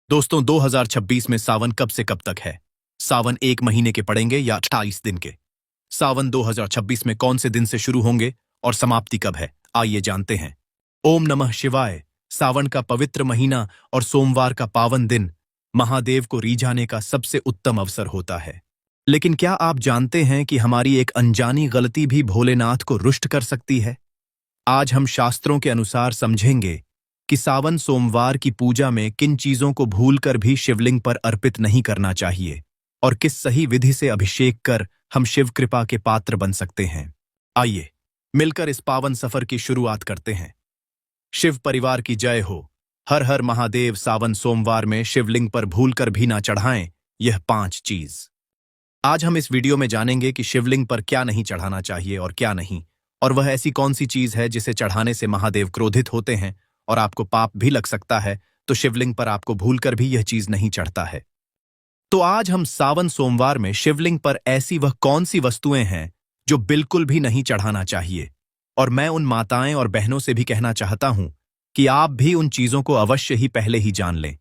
दोस्तों 2026 में सावन कब से कब तक है? सावन 1 महीने के पड़ेंगे या 28 दिन के? सावन 2026 में कौन से दिन से शुरू होंगे और समाप्ति कब है? आइए जानते हैं। ओम नमः शिवाय। सावन का पवित्र महीना और सोमवार का पावन दिन महादेव को रिझाने का सबसे उत्तम अवसर होता है। लेकिन क्या आप जानते हैं कि हमारी एक अनजानी गलती भी भोलेनाथ को रुष्ट कर सकती है? आज हम शास्त्रों के अनुसार समझेंगे कि सावन सोमवार की पूजा में किन चीजों को भूलकर भी शिवलिंग पर अर्पित नहीं करना चाहिए और किस सही विधि से अभिषेक कर हम शिव कृपा के पात्र बन सकते हैं। आइए मिलकर इस पावन सफर की शुरुआत करते हैं। शिव परिवार की जय हो। हर हर महादेव। सावन सोमवार में शिवलिंग पर भूलकर भी ना चढ़ाएं यह 5 चीज। आज हम इस वीडियो में जानेंगे कि शिवलिंग पर क्या नहीं चढ़ाना चाहिए और क्या नहीं, और वह ऐसी कौन सी चीज है जिसे चढ़ाने से महादेव क्रोधित होते हैं और आपको पाप भी लग सकता है। तो शिवलिंग पर आपको भूलकर भी यह चीज नहीं चढ़ता है। तो आज हम सावन सोमवार में शिवलिंग पर ऐसी वह कौन सी वस्तुएं हैं जो बिल्कुल भी नहीं चढ़ाना चाहिए, और मैं उन माताएं और बहनों से भी कहना चाहता हूं कि आप भी उन चीजों को अवश्य ही पहले ही जान लें,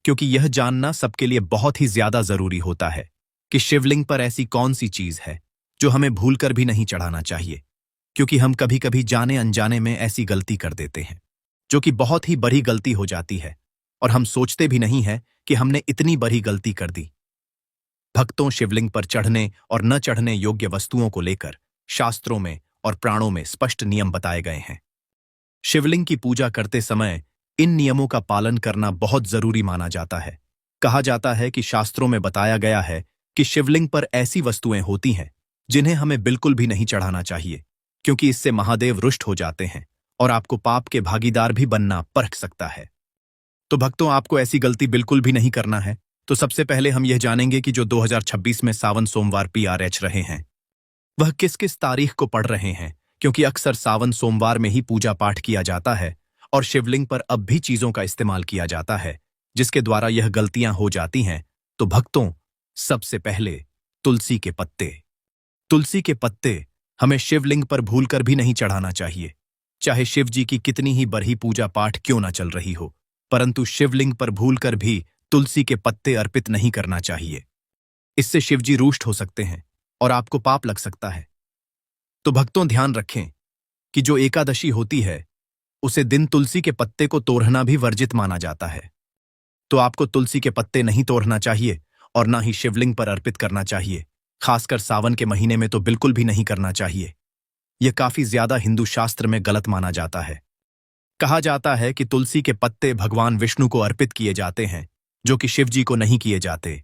क्योंकि यह जानना सबके लिए बहुत ही ज्यादा जरूरी होता है कि शिवलिंग पर ऐसी कौन सी चीज है जो हमें भूलकर भी नहीं चढ़ाना चाहिए। क्योंकि हम कभी कभी जाने अनजाने में ऐसी गलती कर देते हैं जो कि बहुत ही बड़ी गलती हो जाती है, और हम सोचते भी नहीं है कि हमने इतनी बड़ी गलती कर दी। भक्तों, शिवलिंग पर चढ़ने और न चढ़ने योग्य वस्तुओं को लेकर शास्त्रों में और प्राणों में स्पष्ट नियम बताए गए हैं। शिवलिंग की पूजा करते समय इन नियमों का पालन करना बहुत जरूरी माना जाता है। कहा जाता है कि शास्त्रों में बताया गया है कि शिवलिंग पर ऐसी वस्तुएं होती हैं जिन्हें हमें बिल्कुल भी नहीं चढ़ाना चाहिए, क्योंकि इससे महादेव रुष्ट हो जाते हैं और आपको पाप के भागीदार भी बनना परख सकता है। तो भक्तों, आपको ऐसी गलती बिल्कुल भी नहीं करना है। तो सबसे पहले हम यह जानेंगे कि जो 2026 में सावन सोमवार PRH रहे हैं वह किस किस तारीख को पड़ रहे हैं, क्योंकि अक्सर सावन सोमवार में ही पूजा पाठ किया जाता है और शिवलिंग पर अब भी चीजों का इस्तेमाल किया जाता है जिसके द्वारा यह गलतियां हो जाती हैं। तो भक्तों, सबसे पहले तुलसी के पत्ते। तुलसी के पत्ते हमें शिवलिंग पर भूलकर भी नहीं चढ़ाना चाहिए, चाहे शिव जी की कितनी ही बड़ी पूजा पाठ क्यों ना चल रही हो, परंतु शिवलिंग पर भूलकर भी तुलसी के पत्ते अर्पित नहीं करना चाहिए। इससे शिव जी रुष्ट हो सकते हैं और आपको पाप लग सकता है। तो भक्तों, ध्यान रखें कि जो एकादशी होती है उसे दिन तुलसी के पत्ते को तोड़ना भी वर्जित माना जाता है। तो आपको तुलसी के पत्ते नहीं तोड़ना चाहिए और ना ही शिवलिंग पर अर्पित करना चाहिए। खासकर सावन के महीने में तो बिल्कुल भी नहीं करना चाहिए। यह काफी ज्यादा हिंदू शास्त्र में गलत माना जाता है। कहा जाता है कि तुलसी के पत्ते भगवान विष्णु को अर्पित किए जाते हैं, जो कि शिव जी को नहीं किए जाते।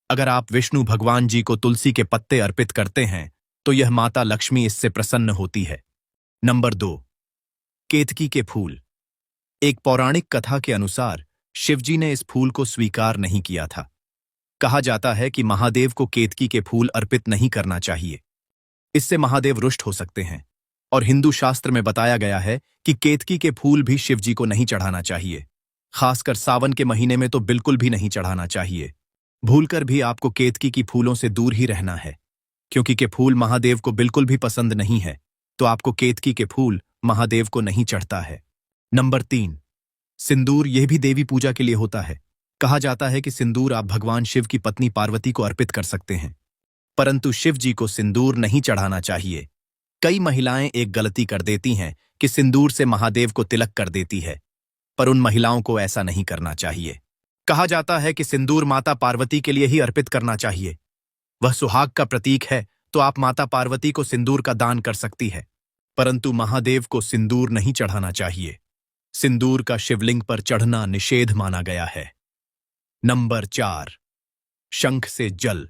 अगर आप विष्णु भगवान जी को तुलसी के पत्ते अर्पित करते हैं तो यह माता लक्ष्मी इससे प्रसन्न होती है। नंबर 2, केतकी के फूल। एक पौराणिक कथा के अनुसार शिवजी ने इस फूल को स्वीकार नहीं किया था। कहा जाता है कि महादेव को केतकी के फूल अर्पित नहीं करना चाहिए, इससे महादेव रुष्ट हो सकते हैं। और हिंदू शास्त्र में बताया गया है कि केतकी के फूल भी शिवजी को नहीं चढ़ाना चाहिए। खासकर सावन के महीने में तो बिल्कुल भी नहीं चढ़ाना चाहिए। भूलकर भी आपको केतकी की फूलों से दूर ही रहना है, क्योंकि के फूल महादेव को बिल्कुल भी पसंद नहीं है। तो आपको केतकी के फूल महादेव को नहीं चढ़ता है। नंबर 3, सिंदूर। यह भी देवी पूजा के लिए होता है। कहा जाता है कि सिंदूर आप भगवान शिव की पत्नी पार्वती को अर्पित कर सकते हैं, परंतु शिव जी को सिंदूर नहीं चढ़ाना चाहिए। कई महिलाएं एक गलती कर देती हैं कि सिंदूर से महादेव को तिलक कर देती है, पर उन महिलाओं को ऐसा नहीं करना चाहिए। कहा जाता है कि सिंदूर माता पार्वती के लिए ही अर्पित करना चाहिए। वह सुहाग का प्रतीक है, तो आप माता पार्वती को सिंदूर का दान कर सकती है, परंतु महादेव को सिंदूर नहीं चढ़ाना चाहिए। सिंदूर का शिवलिंग पर चढ़ना निषेध माना गया है। नंबर 4, शंख से जल।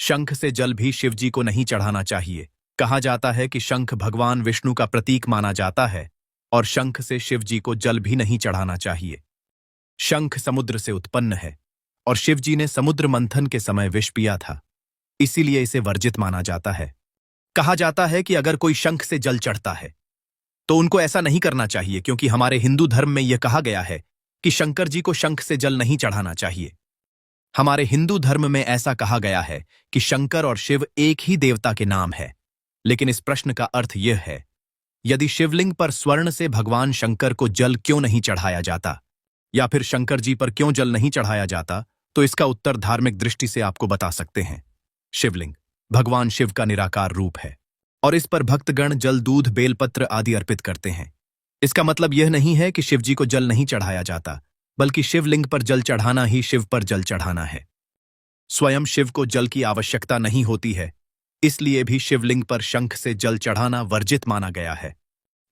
शंख से जल भी शिवजी को नहीं चढ़ाना चाहिए। कहा जाता है कि शंख भगवान विष्णु का प्रतीक माना जाता है और शंख से शिवजी को जल भी नहीं चढ़ाना चाहिए। शंख समुद्र से उत्पन्न है और शिवजी ने समुद्र मंथन के समय विष पिया था, इसीलिए इसे वर्जित माना जाता है। कहा जाता है कि अगर कोई शंख से जल चढ़ता है तो उनको ऐसा नहीं करना चाहिए, क्योंकि हमारे हिंदू धर्म में यह कहा गया है कि शंकर जी को शंख से जल नहीं चढ़ाना चाहिए। हमारे हिंदू धर्म में ऐसा कहा गया है कि शंकर और शिव एक ही देवता के नाम है। लेकिन इस प्रश्न का अर्थ यह है, यदि शिवलिंग पर स्वर्ण से भगवान शंकर को जल क्यों नहीं चढ़ाया जाता? या फिर शंकर जी पर क्यों जल नहीं चढ़ाया जाता, तो इसका उत्तर धार्मिक दृष्टि से आपको बता सकते हैं। शिवलिंग भगवान शिव का निराकार रूप है और इस पर भक्तगण जल, दूध, बेलपत्र आदि अर्पित करते हैं। इसका मतलब यह नहीं है कि शिवजी को जल नहीं चढ़ाया जाता, बल्कि शिवलिंग पर जल चढ़ाना ही शिव पर जल चढ़ाना है। स्वयं शिव को जल की आवश्यकता नहीं होती है, इसलिए भी शिवलिंग पर शंख से जल चढ़ाना वर्जित माना गया है।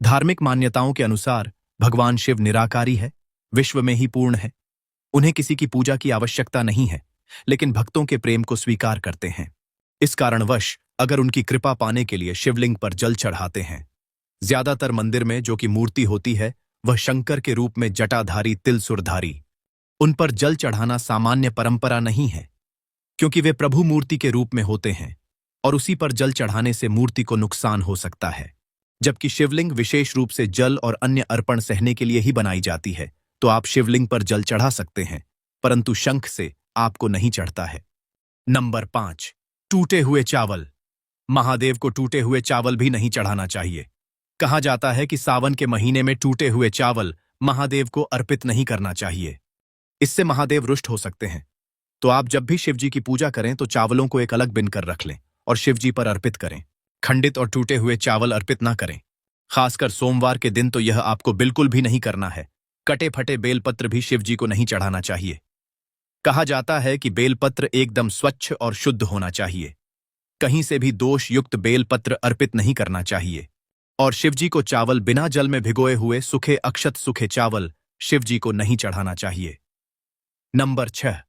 धार्मिक मान्यताओं के अनुसार भगवान शिव निराकारी है, विश्व में ही पूर्ण है। उन्हें किसी की पूजा की आवश्यकता नहीं है, लेकिन भक्तों के प्रेम को स्वीकार करते हैं। इस कारणवश अगर उनकी कृपा पाने के लिए शिवलिंग पर जल चढ़ाते हैं। ज्यादातर मंदिर में जो कि मूर्ति होती है वह शंकर के रूप में जटाधारी, तिलसुरधारी। उन पर जल चढ़ाना सामान्य परंपरा नहीं है, क्योंकि वे प्रभु मूर्ति के रूप में होते हैं और उसी पर जल चढ़ाने से मूर्ति को नुकसान हो सकता है। जबकि शिवलिंग विशेष रूप से जल और अन्य अर्पण सहने के लिए ही बनाई जाती है, तो आप शिवलिंग पर जल चढ़ा सकते हैं, परंतु शंख से आपको नहीं चढ़ता है। नंबर 5, टूटे हुए चावल। महादेव को टूटे हुए चावल भी नहीं चढ़ाना चाहिए। कहा जाता है कि सावन के महीने में टूटे हुए चावल महादेव को अर्पित नहीं करना चाहिए, इससे महादेव रुष्ट हो सकते हैं। तो आप जब भी शिवजी की पूजा करें तो चावलों को एक अलग बिन कर रख लें और शिवजी पर अर्पित करें। खंडित और टूटे हुए चावल अर्पित ना करें। खासकर सोमवार के दिन तो यह आपको बिल्कुल भी नहीं करना है। कटे फटे बेलपत्र भी शिवजी को नहीं चढ़ाना चाहिए। कहा जाता है कि बेलपत्र एकदम स्वच्छ और शुद्ध होना चाहिए। कहीं से भी दोष युक्त बेलपत्र अर्पित नहीं करना चाहिए। और शिवजी को चावल बिना जल में भिगोए हुए सूखे अक्षत सूखे चावल शिवजी को नहीं चढ़ाना चाहिए। नंबर 6,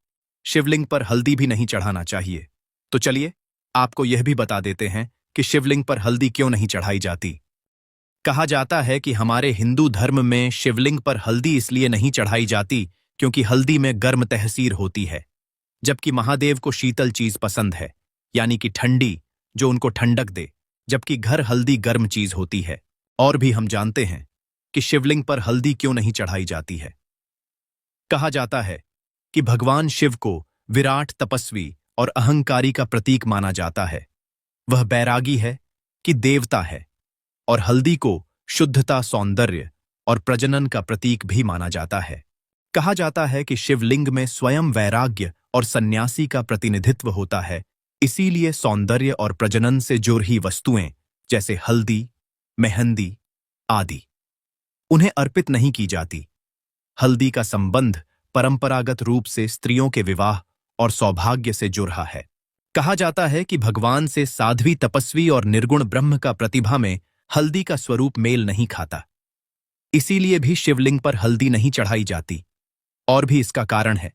शिवलिंग पर हल्दी भी नहीं चढ़ाना चाहिए। तो चलिए आपको यह भी बता देते हैं कि शिवलिंग पर हल्दी क्यों नहीं चढ़ाई जाती। कहा जाता है कि हमारे हिंदू धर्म में शिवलिंग पर हल्दी इसलिए नहीं चढ़ाई जाती क्योंकि हल्दी में गर्म तहसीर होती है, जबकि महादेव को शीतल चीज पसंद है, यानी कि ठंडी, जो उनको ठंडक दे, जबकि घर हल्दी गर्म चीज होती है। और भी हम जानते हैं कि शिवलिंग पर हल्दी क्यों नहीं चढ़ाई जाती है। कहा जाता है कि भगवान शिव को विराट, तपस्वी और अहंकारी का प्रतीक माना जाता है। वह बैरागी है कि देवता है, और हल्दी को शुद्धता, सौंदर्य और प्रजनन का प्रतीक भी माना जाता है। कहा जाता है कि शिवलिंग में स्वयं वैराग्य और सन्यासी का प्रतिनिधित्व होता है, इसीलिए सौंदर्य और प्रजनन से जुड़ी वस्तुएं जैसे हल्दी, मेहंदी आदि उन्हें अर्पित नहीं की जाती। हल्दी का संबंध परंपरागत रूप से स्त्रियों के विवाह और सौभाग्य से जुड़ा है। कहा जाता है कि भगवान से साध्वी, तपस्वी और निर्गुण ब्रह्म का प्रतिभा में हल्दी का स्वरूप मेल नहीं खाता, इसीलिए भी शिवलिंग पर हल्दी नहीं चढ़ाई जाती। और भी इसका कारण है,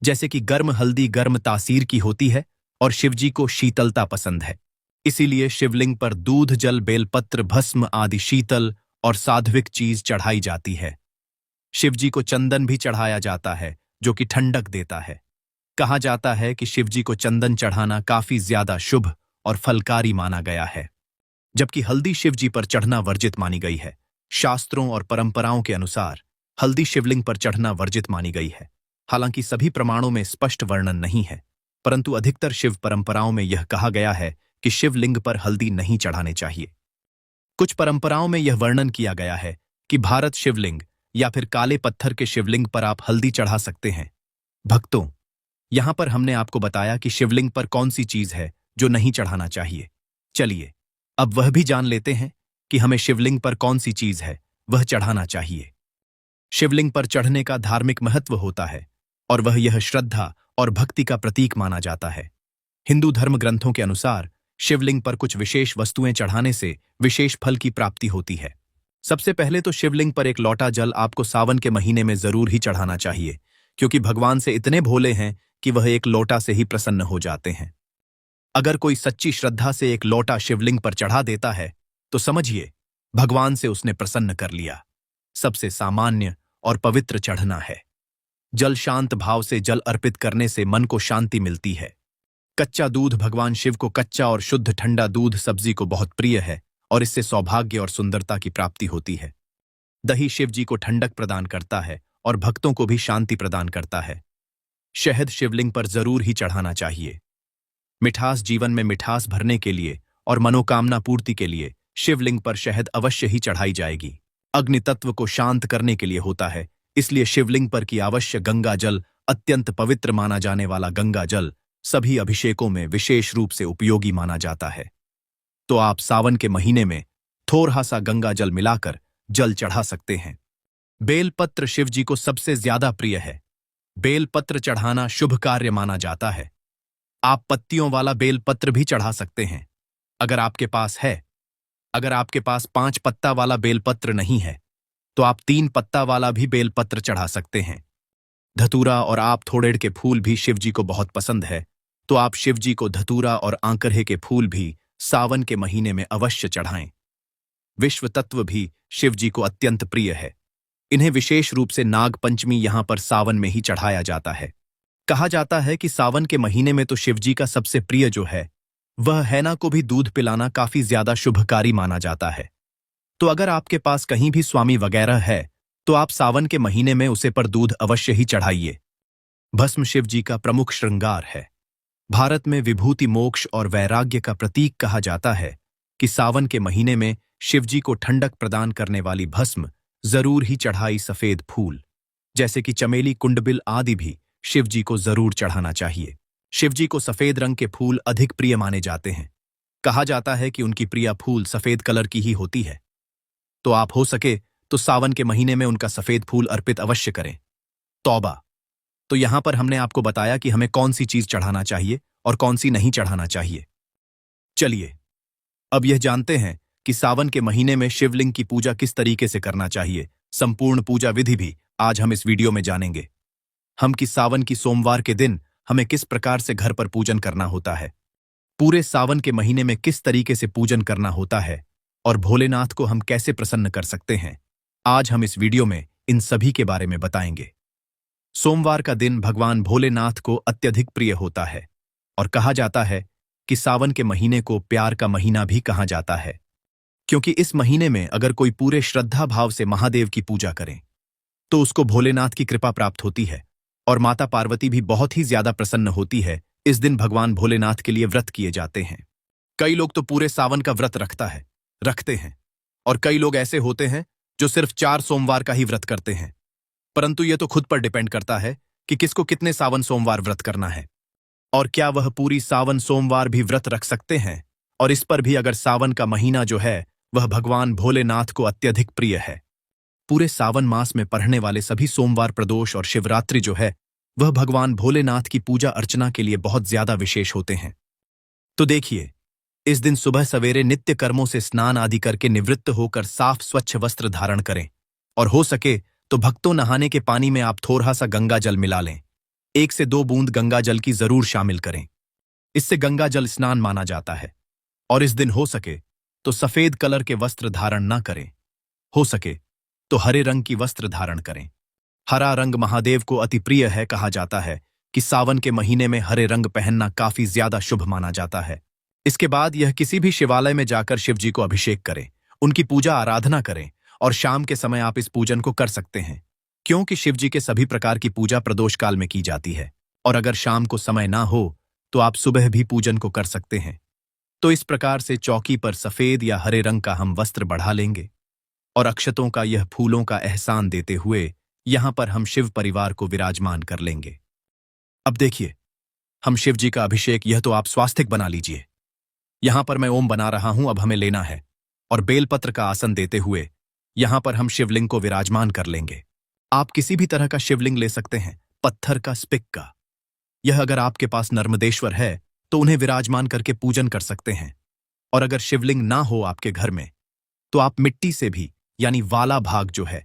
जैसे कि गर्म हल्दी गर्म तासीर की होती है और शिवजी को शीतलता पसंद है, इसीलिए शिवलिंग पर दूध, जल, बेलपत्र, भस्म आदि शीतल और साध्विक चीज चढ़ाई जाती है। शिवजी को चंदन भी चढ़ाया जाता है, जो कि ठंडक देता है। कहा जाता है कि शिवजी को चंदन चढ़ाना काफी ज्यादा शुभ और फलकारी माना गया है, जबकि हल्दी शिवजी पर चढ़ना वर्जित मानी गई है। शास्त्रों और परंपराओं के अनुसार हल्दी शिवलिंग पर चढ़ना वर्जित मानी गई है। हालांकि सभी प्रमाणों में स्पष्ट वर्णन नहीं है, परंतु अधिकतर शिव परंपराओं में यह कहा गया है कि शिवलिंग पर हल्दी नहीं चढ़ाने चाहिए। कुछ परंपराओं में यह वर्णन किया गया है कि भारत शिवलिंग या फिर काले पत्थर के शिवलिंग पर आप हल्दी चढ़ा सकते हैं। भक्तों, यहां पर हमने आपको बताया कि शिवलिंग पर कौन सी चीज है जो नहीं चढ़ाना चाहिए। चलिए अब वह भी जान लेते हैं कि हमें शिवलिंग पर कौन सी चीज है वह चढ़ाना चाहिए। शिवलिंग पर चढ़ने का धार्मिक महत्व होता है और वह यह श्रद्धा और भक्ति का प्रतीक माना जाता है। हिंदू धर्म ग्रंथों के अनुसार शिवलिंग पर कुछ विशेष वस्तुएं चढ़ाने से विशेष फल की प्राप्ति होती है। सबसे पहले तो शिवलिंग पर एक लोटा जल आपको सावन के महीने में जरूर ही चढ़ाना चाहिए, क्योंकि भगवान से इतने भोले हैं कि वह एक लोटा से ही प्रसन्न हो जाते हैं। अगर कोई सच्ची श्रद्धा से एक लोटा शिवलिंग पर चढ़ा देता है तो समझिए भगवान से उसने प्रसन्न कर लिया। सबसे सामान्य और पवित्र चढ़ना है जल। शांत भाव से जल अर्पित करने से मन को शांति मिलती है। कच्चा दूध भगवान शिव को कच्चा और शुद्ध ठंडा दूध सब्जी को बहुत प्रिय है और इससे सौभाग्य और सुंदरता की प्राप्ति होती है। दही शिव जी को ठंडक प्रदान करता है और भक्तों को भी शांति प्रदान करता है। शहद शिवलिंग पर जरूर ही चढ़ाना चाहिए। मिठास जीवन में मिठास भरने के लिए और मनोकामना पूर्ति के लिए शिवलिंग पर शहद अवश्य ही चढ़ाई जाएगी। अग्नि तत्व को शांत करने के लिए होता है, इसलिए शिवलिंग पर की आवश्यक गंगा जल, अत्यंत पवित्र माना जाने वाला गंगा जल, सभी अभिषेकों में विशेष रूप से उपयोगी माना जाता है। तो आप सावन के महीने में थोड़ा सा गंगा जल मिलाकर जल चढ़ा सकते हैं। बेलपत्र शिव जी को सबसे ज्यादा प्रिय है। बेलपत्र चढ़ाना शुभ कार्य माना जाता है। आप पत्तियों वाला बेलपत्र भी चढ़ा सकते हैं अगर आपके पास है। अगर आपके पास 5 पत्ता वाला बेलपत्र नहीं है तो आप 3 पत्ता वाला भी बेलपत्र चढ़ा सकते हैं। धतूरा और आप थोड़ेड़ के फूल भी शिव जी को बहुत पसंद है, तो आप शिव जी को धतूरा और आंकरहे के फूल भी सावन के महीने में अवश्य चढ़ाएं। विश्व तत्व भी शिव जी को अत्यंत प्रिय है। इन्हें विशेष रूप से नाग पंचमी यहां पर सावन में ही चढ़ाया जाता है। कहा जाता है कि सावन के महीने में तो शिव जी का सबसे प्रिय जो है वह हैना को भी दूध पिलाना काफी ज्यादा शुभकारी माना जाता है। तो अगर आपके पास कहीं भी स्वामी वगैरह है तो आप सावन के महीने में उसे पर दूध अवश्य ही चढ़ाइए। भस्म शिव जी का प्रमुख श्रृंगार है। भारत में विभूति, मोक्ष और वैराग्य का प्रतीक कहा जाता है कि सावन के महीने में शिव जी को ठंडक प्रदान करने वाली भस्म जरूर ही चढ़ाई। सफेद फूल जैसे कि चमेली, कुंडबिल आदि भी शिव जी को जरूर चढ़ाना चाहिए। शिव जी को सफेद रंग के फूल अधिक प्रिय माने जाते हैं। कहा जाता है कि उनकी प्रिय फूल सफेद कलर की ही होती है। तो आप हो सके तो सावन के महीने में उनका सफेद फूल अर्पित अवश्य करें। तौबा। तो यहां पर हमने आपको बताया कि हमें कौन सी चीज चढ़ाना चाहिए और कौन सी नहीं चढ़ाना चाहिए। चलिए अब यह जानते हैं कि सावन के महीने में शिवलिंग की पूजा किस तरीके से करना चाहिए। संपूर्ण पूजा विधि भी आज हम इस वीडियो में जानेंगे। हम कि सावन की सोमवार के दिन हमें किस प्रकार से घर पर पूजन करना होता है, पूरे सावन के महीने में किस तरीके से पूजन करना होता है और भोलेनाथ को हम कैसे प्रसन्न कर सकते हैं, आज हम इस वीडियो में इन सभी के बारे में बताएंगे। सोमवार का दिन भगवान भोलेनाथ को अत्यधिक प्रिय होता है और कहा जाता है कि सावन के महीने को प्यार का महीना भी कहा जाता है, क्योंकि इस महीने में अगर कोई पूरे श्रद्धा भाव से महादेव की पूजा करें तो उसको भोलेनाथ की कृपा प्राप्त होती है और माता पार्वती भी बहुत ही ज्यादा प्रसन्न होती है। इस दिन भगवान भोलेनाथ के लिए व्रत किए जाते हैं। कई लोग तो पूरे सावन का व्रत रखते हैं और कई लोग ऐसे होते हैं जो सिर्फ 4 सोमवार का ही व्रत करते हैं। परंतु यह तो खुद पर डिपेंड करता है कि किसको कितने सावन सोमवार व्रत करना है और क्या वह पूरी सावन सोमवार भी व्रत रख सकते हैं। और इस पर भी अगर सावन का महीना जो है वह भगवान भोलेनाथ को अत्यधिक प्रिय है। पूरे सावन मास में पढ़ने वाले सभी सोमवार, प्रदोष और शिवरात्रि जो है वह भगवान भोलेनाथ की पूजा अर्चना के लिए बहुत ज्यादा विशेष होते हैं। तो देखिए, इस दिन सुबह सवेरे नित्य कर्मों से स्नान आदि करके निवृत्त होकर साफ स्वच्छ वस्त्र धारण करें और हो सके तो भक्तों नहाने के पानी में आप थोड़ा सा गंगा जल मिला लें। 1 से 2 बूंद गंगा जल की जरूर शामिल करें। इससे गंगा जल स्नान माना जाता है। और इस दिन हो सके तो सफेद कलर के वस्त्र धारण न करें, हो सके तो हरे रंग की वस्त्र धारण करें। हरा रंग महादेव को अति प्रिय है। कहा जाता है कि सावन के महीने में हरे रंग पहनना काफी ज्यादा शुभ माना जाता है। इसके बाद यह किसी भी शिवालय में जाकर शिव जी को अभिषेक करें, उनकी पूजा आराधना करें और शाम के समय आप इस पूजन को कर सकते हैं, क्योंकि शिव जी के सभी प्रकार की पूजा प्रदोष काल में की जाती है। और अगर शाम को समय ना हो तो आप सुबह भी पूजन को कर सकते हैं। तो इस प्रकार से चौकी पर सफेद या हरे रंग का हम वस्त्र बढ़ा लेंगे और अक्षतों का यह फूलों का एहसान देते हुए यहां पर हम शिव परिवार को विराजमान कर लेंगे। अब देखिए, हम शिव जी का अभिषेक यह तो आप स्वास्तिक बना लीजिए। यहां पर मैं ओम बना रहा हूं, अब हमें लेना है और बेलपत्र का आसन देते हुए यहां पर हम शिवलिंग को विराजमान कर लेंगे। आप किसी भी तरह का शिवलिंग ले सकते हैं, पत्थर का, स्पिक का। यह अगर आपके पास नर्मदेश्वर है तो उन्हें विराजमान करके पूजन कर सकते हैं। और अगर शिवलिंग ना हो आपके घर में तो आप मिट्टी से भी, यानी वाला भाग जो है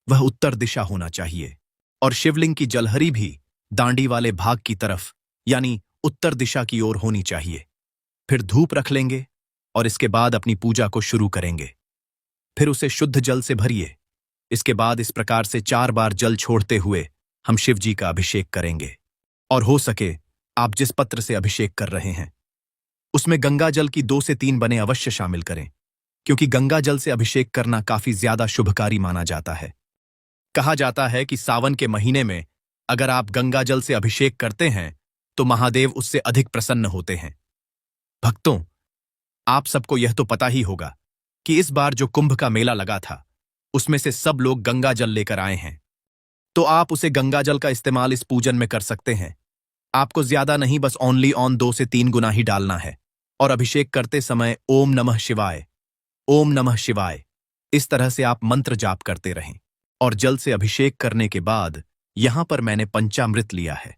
वह उत्तर दिशा होना चाहिए और शिवलिंग की जलहरी भी दांडी वाले भाग की तरफ, यानी उत्तर दिशा की ओर होनी चाहिए। फिर धूप रख लेंगे और इसके बाद अपनी पूजा को शुरू करेंगे। फिर उसे शुद्ध जल से भरिए। इसके बाद इस प्रकार से 4 बार जल छोड़ते हुए हम शिव जी का अभिषेक करेंगे। और हो सके आप जिस पत्र से अभिषेक कर रहे हैं उसमें गंगा जल की 2 से 3 बने अवश्य शामिल करें, क्योंकि गंगा जल से अभिषेक करना काफी ज्यादा शुभकारी माना जाता है। कहा जाता है कि सावन के महीने में अगर आप गंगा जल से अभिषेक करते हैं तो महादेव उससे अधिक प्रसन्न होते हैं। भक्तों, आप सबको यह तो पता ही होगा कि इस बार जो कुंभ का मेला लगा था उसमें से सब लोग गंगा जल लेकर आए हैं। तो आप उसे गंगाजल का इस्तेमाल इस पूजन में कर सकते हैं। आपको ज्यादा नहीं, बस ओनली ऑन 2 से 3 गुना ही डालना है। और अभिषेक करते समय ओम नमः शिवाय, ओम नमः शिवाय, इस तरह से आप मंत्र जाप करते रहें। और जल से अभिषेक करने के बाद यहां पर मैंने पंचामृत लिया है,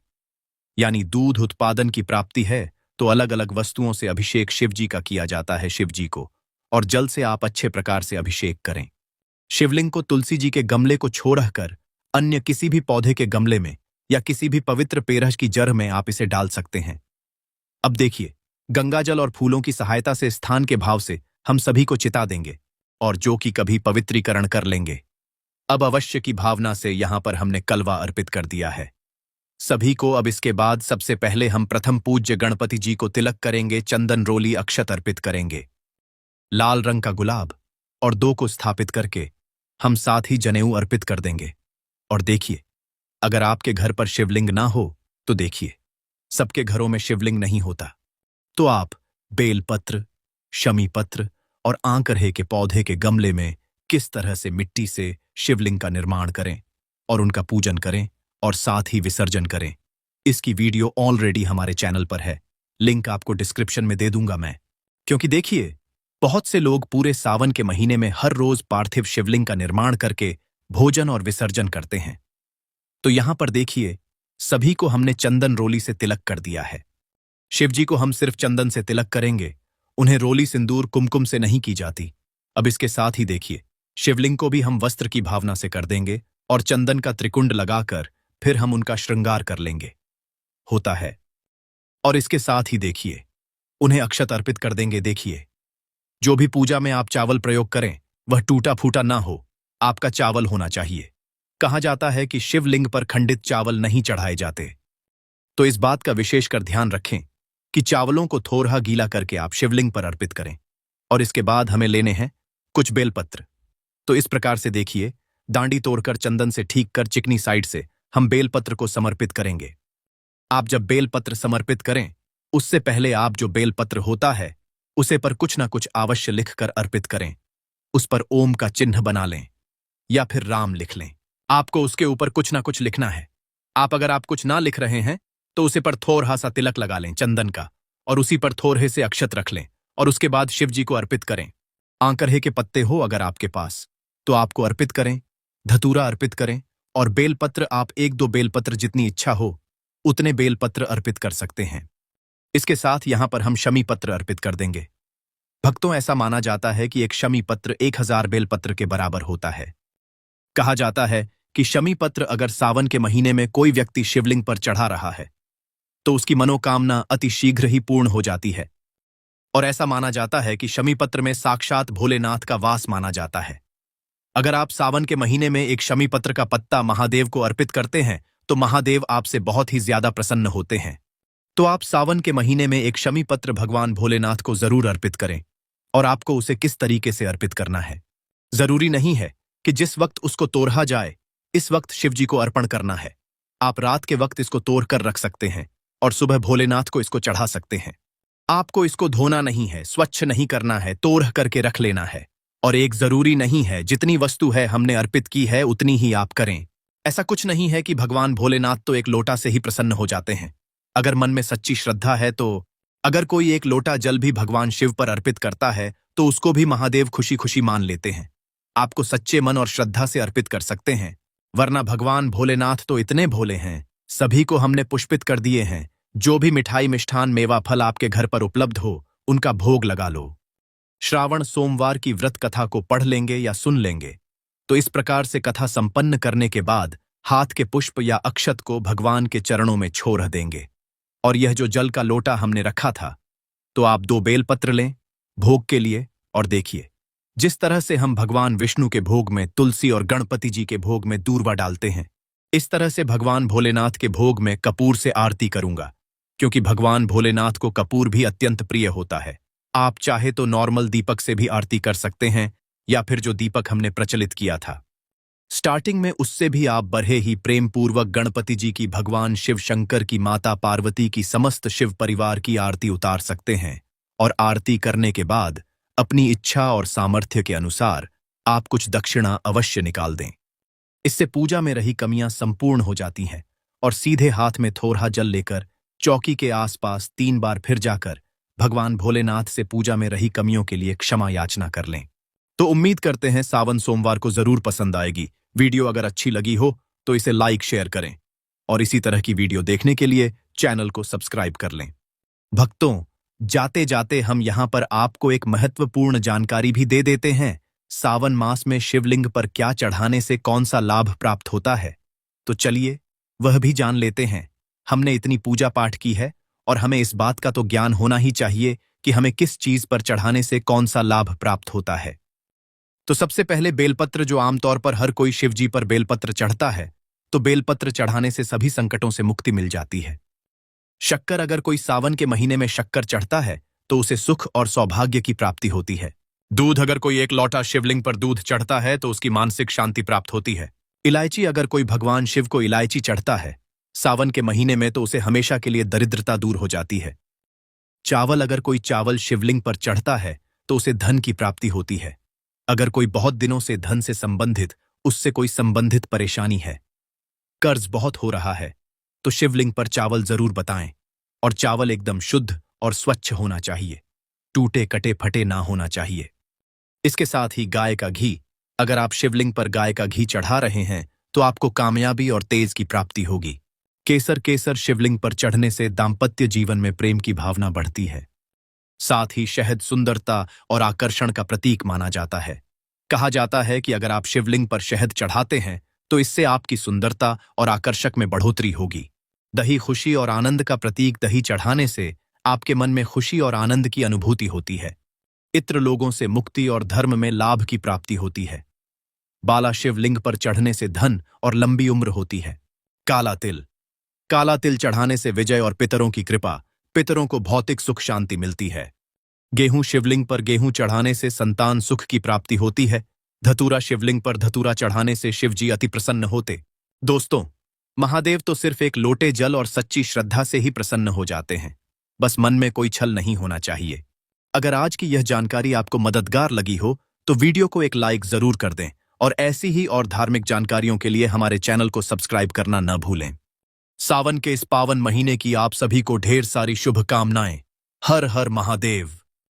यानी दूध उत्पादन की प्राप्ति है, तो अलग अलग वस्तुओं से अभिषेक शिव जी का किया जाता है शिव जी को। और जल से आप अच्छे प्रकार से अभिषेक करें। शिवलिंग को तुलसी जी के गमले को छोड़कर अन्य किसी भी पौधे के गमले में या किसी भी पवित्र पेड़ की जड़ में आप इसे डाल सकते हैं। अब देखिए, गंगाजल और फूलों की सहायता से स्थान के भाव से हम सभी को चिता देंगे और जो कि कभी पवित्रीकरण कर लेंगे। अब अवश्य की भावना से यहां पर हमने कलवा अर्पित कर दिया है सभी को। अब इसके बाद सबसे पहले हम प्रथम पूज्य गणपति जी को तिलक करेंगे, चंदन रोली अक्षत अर्पित करेंगे, लाल रंग का गुलाब और 2 को स्थापित करके हम साथ ही जनेऊ अर्पित कर देंगे। और देखिए, अगर आपके घर पर शिवलिंग ना हो तो देखिए, सबके घरों में शिवलिंग नहीं होता, तो आप बेलपत्र, शमी पत्र और आंकरहे के पौधे के गमले में किस तरह से मिट्टी से शिवलिंग का निर्माण करें और उनका पूजन करें और साथ ही विसर्जन करें। इसकी वीडियो ऑलरेडी हमारे चैनल पर है, लिंक आपको डिस्क्रिप्शन में दे दूंगा मैं। क्योंकि देखिए, बहुत से लोग पूरे सावन के महीने में हर रोज पार्थिव शिवलिंग का निर्माण करके भोजन और विसर्जन करते हैं। तो यहां पर देखिए, सभी को हमने चंदन रोली से तिलक कर दिया है। शिवजी को हम सिर्फ चंदन से तिलक करेंगे, उन्हें रोली सिंदूर कुमकुम से नहीं की जाती। अब इसके साथ ही देखिए, शिवलिंग को भी हम वस्त्र की भावना से कर देंगे और चंदन का त्रिकुंड लगाकर फिर हम उनका श्रृंगार कर लेंगे, होता है। और इसके साथ ही देखिए, उन्हें अक्षत अर्पित कर देंगे। देखिए, जो भी पूजा में आप चावल प्रयोग करें वह टूटा फूटा ना हो, आपका चावल होना चाहिए। कहा जाता है कि शिवलिंग पर खंडित चावल नहीं चढ़ाए जाते, तो इस बात का विशेषकर ध्यान रखें कि चावलों को थोड़ा गीला करके आप शिवलिंग पर अर्पित करें। और इसके बाद हमें लेने हैं कुछ बेलपत्र। तो इस प्रकार से देखिए, डांडी तोड़कर चंदन से ठीक कर चिकनी साइड से हम बेलपत्र को समर्पित करेंगे। आप जब बेलपत्र समर्पित करें, उससे पहले आप जो बेलपत्र होता है उसे पर कुछ ना कुछ अवश्य लिखकर अर्पित करें। उस पर ओम का चिन्ह बना लें या फिर राम लिख लें। आपको उसके ऊपर कुछ ना कुछ लिखना है। अगर आप कुछ ना लिख रहे हैं तो उसे पर थोड़ा सा तिलक लगा लें चंदन का, और उसी पर थोड़े से अक्षत रख लें और उसके बाद शिव जी को अर्पित करें। आंकरहे के पत्ते हो अगर आपके पास तो आपको अर्पित करें, धतूरा अर्पित करें, और बेलपत्र आप 1-2 बेलपत्र जितनी इच्छा हो उतने बेलपत्र अर्पित कर सकते हैं। इसके साथ यहां पर हम शमी पत्र अर्पित कर देंगे। भक्तों, ऐसा माना जाता है कि एक शमी पत्र 1000 बेलपत्र के बराबर होता है। कहा जाता है कि शमी पत्र अगर सावन के महीने में कोई व्यक्ति शिवलिंग पर चढ़ा रहा है तो उसकी मनोकामना अति शीघ्र ही पूर्ण हो जाती है। और ऐसा माना जाता है कि शमी पत्र में साक्षात भोलेनाथ का वास माना जाता है। अगर आप सावन के महीने में एक शमी पत्र का पत्ता महादेव को अर्पित करते हैं तो महादेव आपसे बहुत ही ज्यादा प्रसन्न होते हैं। तो आप सावन के महीने में एक शमी पत्र भगवान भोलेनाथ को जरूर अर्पित करें। और आपको उसे किस तरीके से अर्पित करना है, जरूरी नहीं है कि जिस वक्त उसको तोड़ा जाए इस वक्त शिवजी को अर्पण करना है। आप रात के वक्त इसको तोड़ कर रख सकते हैं और सुबह भोलेनाथ को इसको चढ़ा सकते हैं। आपको इसको धोना नहीं है, स्वच्छ नहीं करना है, तोड़ करके रख लेना है। और एक जरूरी नहीं है जितनी वस्तु है हमने अर्पित की है उतनी ही आप करें। ऐसा कुछ नहीं है कि भगवान भोलेनाथ तो एक लोटा से ही प्रसन्न हो जाते हैं। अगर मन में सच्ची श्रद्धा है तो अगर कोई एक लोटा जल भी भगवान शिव पर अर्पित करता है तो उसको भी महादेव खुशी खुशी मान लेते हैं। आपको सच्चे मन और श्रद्धा से अर्पित कर सकते हैं, वरना भगवान भोलेनाथ तो इतने भोले हैं, सभी को हमने पुष्पित कर दिए हैं। जो भी मिठाई मिष्ठान मेवा फल आपके घर पर उपलब्ध हो उनका भोग लगा लो। श्रावण सोमवार की व्रत कथा को पढ़ लेंगे या सुन लेंगे। तो इस प्रकार से कथा संपन्न करने के बाद हाथ के पुष्प या अक्षत को भगवान के चरणों में छोड़ देंगे। और यह जो जल का लोटा हमने रखा था, तो आप 2 बेलपत्र लें भोग के लिए। और देखिए, जिस तरह से हम भगवान विष्णु के भोग में तुलसी और गणपति जी के भोग में दूर्वा डालते हैं, इस तरह से भगवान भोलेनाथ के भोग में कपूर से आरती करूंगा, क्योंकि भगवान भोलेनाथ को कपूर भी अत्यंत प्रिय होता है। आप चाहे तो नॉर्मल दीपक से भी आरती कर सकते हैं या फिर जो दीपक हमने प्रचलित किया था स्टार्टिंग में, उससे भी आप बड़े ही प्रेम पूर्वक गणपति जी की, भगवान शिव शंकर की, माता पार्वती की, समस्त शिव परिवार की आरती उतार सकते हैं। और आरती करने के बाद अपनी इच्छा और सामर्थ्य के अनुसार आप कुछ दक्षिणा अवश्य निकाल दें। इससे पूजा में रही कमियां संपूर्ण हो जाती हैं और सीधे हाथ में थोड़ा जल लेकर चौकी के आसपास 3 बार फिर जाकर भगवान भोलेनाथ से पूजा में रही कमियों के लिए क्षमा याचना कर लें। तो उम्मीद करते हैं सावन सोमवार को जरूर पसंद आएगी। वीडियो अगर अच्छी लगी हो तो इसे लाइक शेयर करें और इसी तरह की वीडियो देखने के लिए चैनल को सब्सक्राइब कर लें। भक्तों, जाते जाते हम यहां पर आपको एक महत्वपूर्ण जानकारी भी दे देते हैं। सावन मास में शिवलिंग पर क्या चढ़ाने से कौन सा लाभ प्राप्त होता है, तो चलिए वह भी जान लेते हैं। हमने इतनी पूजा पाठ की है और हमें इस बात का तो ज्ञान होना ही चाहिए कि हमें किस चीज पर चढ़ाने से कौन सा लाभ प्राप्त होता है। तो सबसे पहले बेलपत्र, जो आमतौर पर हर कोई शिवजी पर बेलपत्र चढ़ता है, तो बेलपत्र चढ़ाने से सभी संकटों से मुक्ति मिल जाती है। शक्कर, अगर कोई सावन के महीने में शक्कर चढ़ता है तो उसे सुख और सौभाग्य की प्राप्ति होती है। दूध, अगर कोई एक लोटा शिवलिंग पर दूध चढ़ता है तो उसकी मानसिक शांति प्राप्त होती है। इलायची, अगर कोई भगवान शिव को इलायची चढ़ता है सावन के महीने में तो उसे हमेशा के लिए दरिद्रता दूर हो जाती है। चावल, अगर कोई चावल शिवलिंग पर चढ़ता है तो उसे धन की प्राप्ति होती है। अगर कोई बहुत दिनों से धन से संबंधित उससे कोई संबंधित परेशानी है, कर्ज बहुत हो रहा है, तो शिवलिंग पर चावल जरूर बताएं। और चावल एकदम शुद्ध और स्वच्छ होना चाहिए, टूटे कटे फटे ना होना चाहिए। इसके साथ ही गाय का घी, अगर आप शिवलिंग पर गाय का घी चढ़ा रहे हैं तो आपको कामयाबी और तेज की प्राप्ति होगी। केसर शिवलिंग पर चढ़ने से दाम्पत्य जीवन में प्रेम की भावना बढ़ती है। साथ ही शहद सुंदरता और आकर्षण का प्रतीक माना जाता है। कहा जाता है कि अगर आप शिवलिंग पर शहद चढ़ाते हैं तो इससे आपकी सुंदरता और आकर्षक में बढ़ोतरी होगी। दही, खुशी और आनंद का प्रतीक, दही चढ़ाने से आपके मन में खुशी और आनंद की अनुभूति होती है। इत्र, लोगों से मुक्ति और धर्म में लाभ की प्राप्ति होती है। बाला, शिवलिंग पर चढ़ने से धन और लंबी उम्र होती है। काला तिल चढ़ाने से विजय और पितरों की कृपा, पितरों को भौतिक सुख शांति मिलती है। गेहूं, शिवलिंग पर गेहूं चढ़ाने से संतान सुख की प्राप्ति होती है। धतूरा, शिवलिंग पर धतूरा चढ़ाने से शिवजी अति प्रसन्न होते। दोस्तों, महादेव तो सिर्फ एक लोटे जल और सच्ची श्रद्धा से ही प्रसन्न हो जाते हैं, बस मन में कोई छल नहीं होना चाहिए। अगर आज की यह जानकारी आपको मददगार लगी हो तो वीडियो को एक लाइक जरूर कर दें और ऐसी ही और धार्मिक जानकारियों के लिए हमारे चैनल को सब्सक्राइब करना न भूलें। सावन के इस पावन महीने की आप सभी को ढेर सारी शुभकामनाएं। हर हर महादेव।